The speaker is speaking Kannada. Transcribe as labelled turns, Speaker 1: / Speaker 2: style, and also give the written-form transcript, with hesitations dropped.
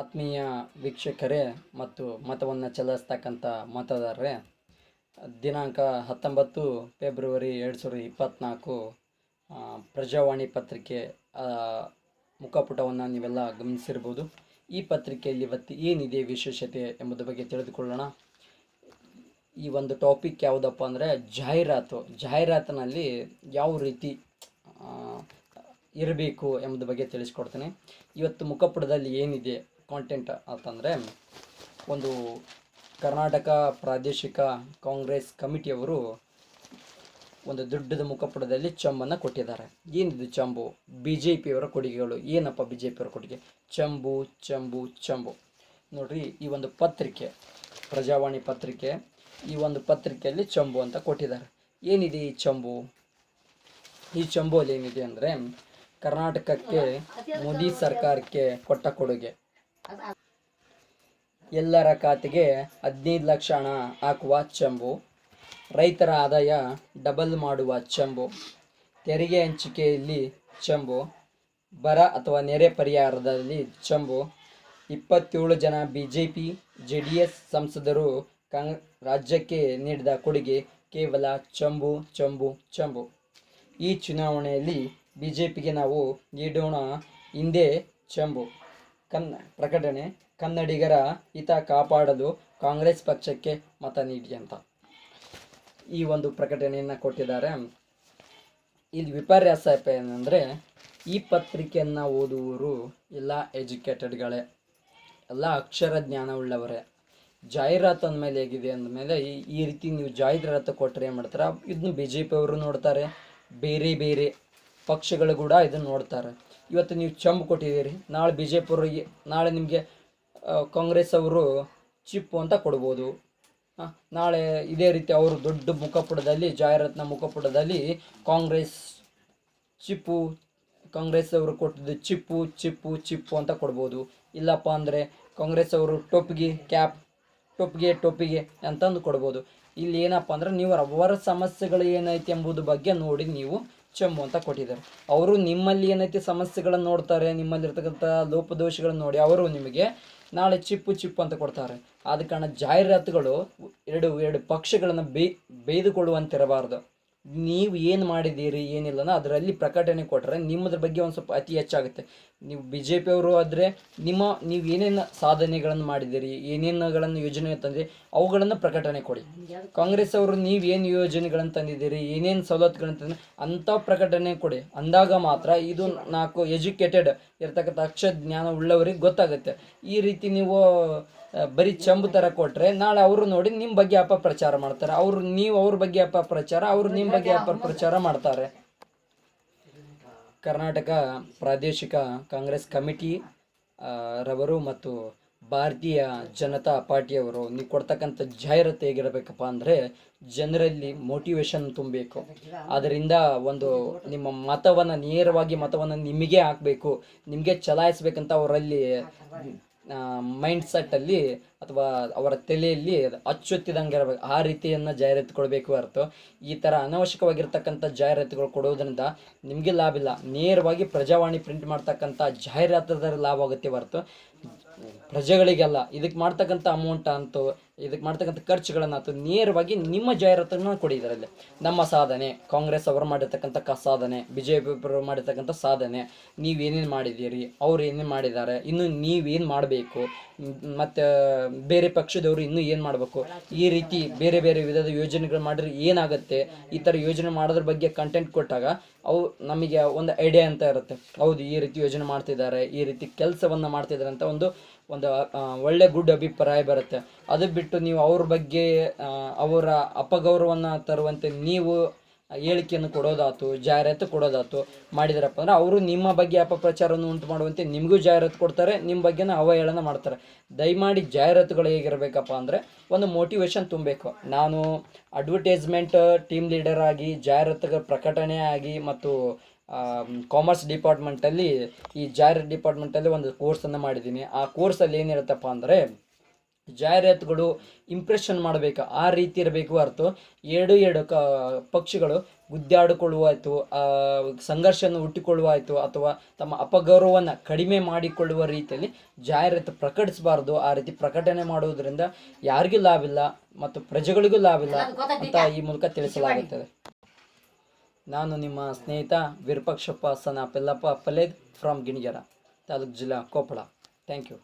Speaker 1: ಆತ್ಮೀಯ ವೀಕ್ಷಕರೇ ಮತ್ತು ಮತವನ್ನು ಚಲಾಯಿಸ್ತಕ್ಕಂಥ ಮತದಾರರೇ, ದಿನಾಂಕ 19 ಫೆಬ್ರವರಿ 2024 ಪ್ರಜಾವಾಣಿ ಪತ್ರಿಕೆ ಮುಖಪುಟವನ್ನು ನೀವೆಲ್ಲ ಗಮನಿಸಿರ್ಬೋದು. ಈ ಪತ್ರಿಕೆಯಲ್ಲಿ ಇವತ್ತು ಏನಿದೆ ವಿಶೇಷತೆ ಎಂಬುದರ ಬಗ್ಗೆ ತಿಳಿದುಕೊಳ್ಳೋಣ. ಈ ಒಂದು ಟಾಪಿಕ್ ಯಾವುದಪ್ಪ ಅಂದರೆ ಜಾಹೀರಾತಿನಲ್ಲಿ ಯಾವ ರೀತಿ ಇರಬೇಕು ಎಂಬುದ್ರ ಬಗ್ಗೆ ತಿಳಿಸ್ಕೊಡ್ತೇನೆ. ಇವತ್ತು ಮುಖಪುಟದಲ್ಲಿ ಏನಿದೆ ಕಾಂಟೆಂಟ್ ಅಂತಂದರೆ, ಒಂದು ಕರ್ನಾಟಕ ಪ್ರಾದೇಶಿಕ ಕಾಂಗ್ರೆಸ್ ಕಮಿಟಿಯವರು ಒಂದು ದೊಡ್ಡದ ಮುಖಪುಟದಲ್ಲಿ ಚಂಬನ್ನು ಕೊಟ್ಟಿದ್ದಾರೆ. ಏನಿದು ಚಂಬು? ಬಿ ಜೆ ಪಿಯವರ ಕೊಡುಗೆಗಳು. ಏನಪ್ಪ ಬಿ ಜೆ ಪಿಯವರ ಕೊಡುಗೆ? ಚಂಬು ಚಂಬು ಚಂಬು. ನೋಡ್ರಿ, ಈ ಒಂದು ಪತ್ರಿಕೆ ಪ್ರಜಾವಾಣಿ ಪತ್ರಿಕೆ, ಈ ಒಂದು ಪತ್ರಿಕೆಯಲ್ಲಿ ಚಂಬು ಅಂತ ಕೊಟ್ಟಿದ್ದಾರೆ. ಏನಿದೆ ಈ ಚಂಬು? ಈ ಚಂಬುಲ್ಲಿ ಏನಿದೆ ಅಂದರೆ, ಕರ್ನಾಟಕಕ್ಕೆ ಮೋದಿ ಸರ್ಕಾರಕ್ಕೆ ಕೊಟ್ಟ ಕೊಡುಗೆ. ಎಲ್ಲರ ಖಾತೆಗೆ 15 ಲಕ್ಷ ಹಣ ಹಾಕುವ ಚಂಬು, ರೈತರ ಆದಾಯ ಡಬಲ್ ಮಾಡುವ ಚಂಬು, ತೆರಿಗೆ ಹಂಚಿಕೆಯಲ್ಲಿ ಚಂಬು, ಬರ ಅಥವಾ ನೆರೆ ಪರಿಹಾರದಲ್ಲಿ ಚಂಬು, 27 ಜನ BJP JDS ಸಂಸದರು ರಾಜ್ಯಕ್ಕೆ ನೀಡಿದ ಕೊಡುಗೆ ಕೇವಲ ಚಂಬು ಚಂಬು ಚಂಬು. ಈ ಚುನಾವಣೆಯಲ್ಲಿ BJPಗೆ ನಾವು ನೀಡೋಣ ಹಿಂದೆ ಚಂಬು. ಪ್ರಕಟಣೆ: ಕನ್ನಡಿಗರ ಹಿತ ಕಾಪಾಡಲು ಕಾಂಗ್ರೆಸ್ ಪಕ್ಷಕ್ಕೆ ಮತ ನೀಡಿ ಅಂತ ಈ ಒಂದು ಪ್ರಕಟಣೆಯನ್ನು ಕೊಟ್ಟಿದ್ದಾರೆ. ಇಲ್ಲಿ ವಿಪರ್ಯಾಸ ಏನಂದರೆ, ಈ ಪತ್ರಿಕೆಯನ್ನು ಓದುವವರು ಎಲ್ಲ ಎಜುಕೇಟೆಡ್ಗಳೇ, ಎಲ್ಲ ಅಕ್ಷರ ಜ್ಞಾನವುಳ್ಳವರೇ. ಜಾಹೀರಾತು ಅಂದಮೇಲೆ ಹೇಗಿದೆ ಅಂದಮೇಲೆ, ಈ ರೀತಿ ನೀವು ಜಾಹೀರಾತು ಕೊಟ್ಟರೆ ಏನು ಮಾಡ್ತಾರೆ, ಇದನ್ನು BJP ಅವರು ನೋಡ್ತಾರೆ, ಬೇರೆ ಬೇರೆ ಪಕ್ಷಗಳು ಕೂಡ ಇದನ್ನು ನೋಡ್ತಾರೆ. ಇವತ್ತು ನೀವು ಚಂಬು ಕೊಟ್ಟಿದ್ದೀರಿ, ನಾಳೆ BJP ಅವರಿಗೆ, ನಾಳೆ ನಿಮಗೆ ಕಾಂಗ್ರೆಸ್ ಅವರು ಚಿಪ್ಪು ಅಂತ ಕೊಡ್ಬೋದು. ನಾಳೆ ಇದೇ ರೀತಿ ಅವರು ದೊಡ್ಡ ಮುಖಪುಟದಲ್ಲಿ, ಜಾಹೀರಾತಿನ ಮುಖಪುಟದಲ್ಲಿ ಕಾಂಗ್ರೆಸ್ ಅವರು ಕೊಟ್ಟಿದ್ದು ಚಿಪ್ಪು ಚಿಪ್ಪು ಚಿಪ್ಪು ಅಂತ ಕೊಡ್ಬೋದು. ಇಲ್ಲಪ್ಪ ಅಂದರೆ ಕಾಂಗ್ರೆಸ್ ಅವರು ಟೊಪ್ಪಿಗೆ ಅಂತಂದು ಕೊಡ್ಬೋದು. ಇಲ್ಲಿ ಏನಪ್ಪ ಅಂದರೆ, ನೀವು ಅವರ ಸಮಸ್ಯೆಗಳು ಏನೈತಿ ಎಂಬುದು ಬಗ್ಗೆ ನೋಡಿ ನೀವು ಚಂಬು ಅಂತ ಕೊಟ್ಟಿದ್ದಾರೆ. ಅವರು ನಿಮ್ಮಲ್ಲಿ ಏನೈತಿ ಸಮಸ್ಯೆಗಳನ್ನು ನೋಡ್ತಾರೆ, ನಿಮ್ಮಲ್ಲಿರ್ತಕ್ಕಂಥ ಲೋಪದೋಷಗಳನ್ನು ನೋಡಿ ಅವರು ನಿಮಗೆ ನಾಳೆ ಚಿಪ್ಪು ಅಂತ ಕೊಡ್ತಾರೆ. ಆದ ಕಾರಣ ಜಾಹೀರಾತುಗಳು ಎರಡು ಪಕ್ಷಗಳನ್ನು ಬೇಯ್ದುಕೊಳ್ಳುವಂತಿರಬಾರ್ದು. ನೀವು ಏನು ಮಾಡಿದ್ದೀರಿ ಏನಿಲ್ಲನ ಅದರಲ್ಲಿ ಪ್ರಕಟಣೆ ಕೊಟ್ಟರೆ ನಿಮ್ಮದ್ರ ಬಗ್ಗೆ ಒಂದು ಸ್ವಲ್ಪ ಅತಿ ಹೆಚ್ಚಾಗುತ್ತೆ. ನೀವು BJP ಅವರು ಆದರೆ ನೀವು ಏನೇನು ಸಾಧನೆಗಳನ್ನು ಮಾಡಿದ್ದೀರಿ, ಏನೇನುಗಳನ್ನು ಯೋಜನೆ ತಂದಿರಿ ಅವುಗಳನ್ನು ಪ್ರಕಟಣೆ ಕೊಡಿ. ಕಾಂಗ್ರೆಸ್ ಅವರು ನೀವೇನು ಯೋಜನೆಗಳನ್ನು ತಂದಿದ್ದೀರಿ, ಏನೇನು ಸವಲತ್ತುಗಳನ್ನು ತಂದಿರಿ ಅಂಥ ಪ್ರಕಟಣೆ ಕೊಡಿ. ಅಂದಾಗ ಮಾತ್ರ ಇದು 4 ಎಜುಕೇಟೆಡ್ ಇರ್ತಕ್ಕಂಥ ಅಕ್ಷರ ಜ್ಞಾನ ಉಳ್ಳವರಿಗೆ ಗೊತ್ತಾಗುತ್ತೆ. ಈ ರೀತಿ ನೀವು ಬರೀ ಚಂಬು ಥರ ಕೊಟ್ಟರೆ ನಾಳೆ ಅವರು ನೋಡಿ ನಿಮ್ಮ ಬಗ್ಗೆ ಅಪಪ್ರಚಾರ ಮಾಡ್ತಾರೆ. ನೀವು ಅವ್ರ ಬಗ್ಗೆ ಅಪಪ್ರಚಾರ, ಅವರು ನಿಮ್ಮ ಬಗ್ಗೆ ಅಪಪ್ರಚಾರ ಮಾಡ್ತಾರೆ. ಕರ್ನಾಟಕ ಪ್ರಾದೇಶಿಕ ಕಾಂಗ್ರೆಸ್ ಕಮಿಟಿ ರವರು ಮತ್ತು ಭಾರತೀಯ ಜನತಾ ಪಾರ್ಟಿಯವರು ನೀವು ಕೊಡ್ತಕ್ಕಂಥ ಜಾಹೀರಾತು ಹೇಗಿರಬೇಕಪ್ಪ ಅಂದರೆ, ಜನರಲ್ಲಿ ಮೋಟಿವೇಶನ್ ತುಂಬಬೇಕು. ಅದರಿಂದ ಒಂದು ನಿಮ್ಮ ನೇರವಾಗಿ ಮತವನ್ನು ನಿಮಗೆ ಹಾಕಬೇಕು, ನಿಮಗೆ ಚಲಾಯಿಸ್ಬೇಕಂತ ಅವರಲ್ಲಿ ಮೈಂಡ್ಸೆಟ್ಟಲ್ಲಿ ಅಥವಾ ಅವರ ತಲೆಯಲ್ಲಿ ಅಚ್ಚೊತ್ತಿದಂಗೆ ಇರಬೇಕು. ಆ ರೀತಿಯನ್ನು ಜಾಹೀರಾತು ಕೊಡಬೇಕು ಹೊರತು ಈ ಥರ ಅನವಶ್ಯಕವಾಗಿರ್ತಕ್ಕಂಥ ಜಾಹೀರಾತುಗಳು ಕೊಡೋದ್ರಿಂದ ನಿಮಗೆ ಲಾಭ ಇಲ್ಲ. ನೇರವಾಗಿ ಪ್ರಜಾವಾಣಿ ಪ್ರಿಂಟ್ ಮಾಡ್ತಕ್ಕಂಥ ಜಾಹೀರಾತುದಾರ ಲಾಭ ಆಗುತ್ತೆ ಹೊರತು ಪ್ರಜೆಗಳಿಗೆಲ್ಲ. ಇದಕ್ಕೆ ಮಾಡ್ತಕ್ಕಂಥ ಅಮೌಂಟ್ ಅಂತೂ, ಇದಕ್ಕೆ ಮಾಡ್ತಕ್ಕಂಥ ಖರ್ಚುಗಳನ್ನಂತೂ ನೇರವಾಗಿ ನಿಮ್ಮ ಜಾಹೀರಾತನ್ನು ಕೊಡಿ. ಇದರಲ್ಲಿ ನಮ್ಮ ಸಾಧನೆ, ಕಾಂಗ್ರೆಸ್ ಅವರು ಮಾಡಿರ್ತಕ್ಕಂಥ ಸಾಧನೆ, BJP ಅವರು ಮಾಡಿರ್ತಕ್ಕಂಥ ಸಾಧನೆ, ನೀವೇನೇನು ಮಾಡಿದ್ದೀರಿ, ಅವ್ರು ಏನೇನು ಮಾಡಿದ್ದಾರೆ, ಇನ್ನು ನೀವೇನು ಮಾಡಬೇಕು, ಮತ್ತು ಬೇರೆ ಪಕ್ಷದವರು ಇನ್ನೂ ಏನು ಮಾಡಬೇಕು, ಈ ರೀತಿ ಬೇರೆ ಬೇರೆ ವಿಧದ ಯೋಜನೆಗಳು ಮಾಡಿದ್ರೆ ಏನಾಗುತ್ತೆ, ಈ ಥರ ಯೋಜನೆ ಮಾಡೋದ್ರ ಬಗ್ಗೆ ಕಂಟೆಂಟ್ ಕೊಟ್ಟಾಗ ಅವು ನಮಗೆ ಒಂದು ಐಡಿಯಾ ಅಂತ ಇರುತ್ತೆ. ಹೌದು, ಈ ರೀತಿ ಯೋಜನೆ ಮಾಡ್ತಿದ್ದಾರೆ, ಈ ರೀತಿ ಕೆಲಸವನ್ನು ಮಾಡ್ತಿದ್ದಾರೆ ಅಂತ ಒಂದು ಒಳ್ಳೆ ಗುಡ್ ಅಭಿಪ್ರಾಯ ಬರುತ್ತೆ. ಅದು ಬಿಟ್ಟು ನೀವು ಅವ್ರ ಬಗ್ಗೆ ಅವರ ಅಪಗೌರವವನ್ನು ತರುವಂತೆ ನೀವು ಹೇಳಿಕೆಯನ್ನು ಕೊಡೋದಾಯ್ತು, ಜಾಹೀರಾತು ಕೊಡೋದಾಯ್ತು ಮಾಡಿದಾರಪ್ಪ ಅಂದರೆ ಅವರು ನಿಮ್ಮ ಬಗ್ಗೆ ಅಪಪ್ರಚಾರವನ್ನು ಉಂಟು ಮಾಡುವಂತೆ ನಿಮಗೂ ಜಾಹೀರಾತು ಕೊಡ್ತಾರೆ, ನಿಮ್ಮ ಬಗ್ಗೆನ ಅವಹೇಳನ ಮಾಡ್ತಾರೆ. ದಯಮಾಡಿ ಜಾಹೀರಾತುಗಳು ಹೇಗಿರಬೇಕಪ್ಪ ಅಂದರೆ ಒಂದು ಮೋಟಿವೇಶನ್ ತುಂಬಬೇಕು. ನಾನು ಅಡ್ವರ್ಟೈಸ್ಮೆಂಟ್ ಟೀಮ್ ಲೀಡರ್ ಆಗಿ, ಜಾಹೀರಾತುಗಳ ಪ್ರಕಟಣೆ ಆಗಿ ಮತ್ತು ಕಾಮರ್ಸ್ ಡಿಪಾರ್ಟ್ಮೆಂಟಲ್ಲಿ, ಈ ಜಾಹೀರಾತು ಡಿಪಾರ್ಟ್ಮೆಂಟಲ್ಲಿ ಒಂದು ಕೋರ್ಸನ್ನು ಮಾಡಿದ್ದೀನಿ. ಆ ಕೋರ್ಸಲ್ಲಿ ಏನಿರುತ್ತಪ್ಪ ಅಂದರೆ, ಜಾಹೀರಾತುಗಳು ಇಂಪ್ರೆಷನ್ ಮಾಡಬೇಕು, ಆ ರೀತಿ ಇರಬೇಕು ಹೊರತು ಎರಡು ಪಕ್ಷಿಗಳು ಗುದ್ದಾಡಿಕೊಳ್ಳುವಾಯ್ತು, ಸಂಘರ್ಷವನ್ನು ಹುಟ್ಟಿಕೊಳ್ಳುವಾಯ್ತು ಅಥವಾ ತಮ್ಮ ಅಪಗೌರವವನ್ನು ಕಡಿಮೆ ಮಾಡಿಕೊಳ್ಳುವ ರೀತಿಯಲ್ಲಿ ಜಾಹೀರಾತು ಪ್ರಕಟಿಸಬಾರ್ದು. ಆ ರೀತಿ ಪ್ರಕಟಣೆ ಮಾಡುವುದರಿಂದ ಯಾರಿಗೂ ಲಾಭ ಇಲ್ಲ ಮತ್ತು ಪ್ರಜೆಗಳಿಗೂ ಲಾಭ ಇಲ್ಲ ಅಂತ ಈ ಮೂಲಕ ತಿಳಿಸಲಾಗುತ್ತದೆ. ನಾನು ನಿಮ್ಮ ಸ್ನೇಹಿತ ವಿರೂಪಾಕ್ಷಪ್ಪ ಸನ ಪೆಲ್ಲಪ್ಪ ಪಲೇದ್ ಫ್ರಮ್ ಗಿಣಿಗೆರ, ತಾಲೂಕು ಜಿಲ್ಲಾ ಕೊಪ್ಪಳ. Thank you.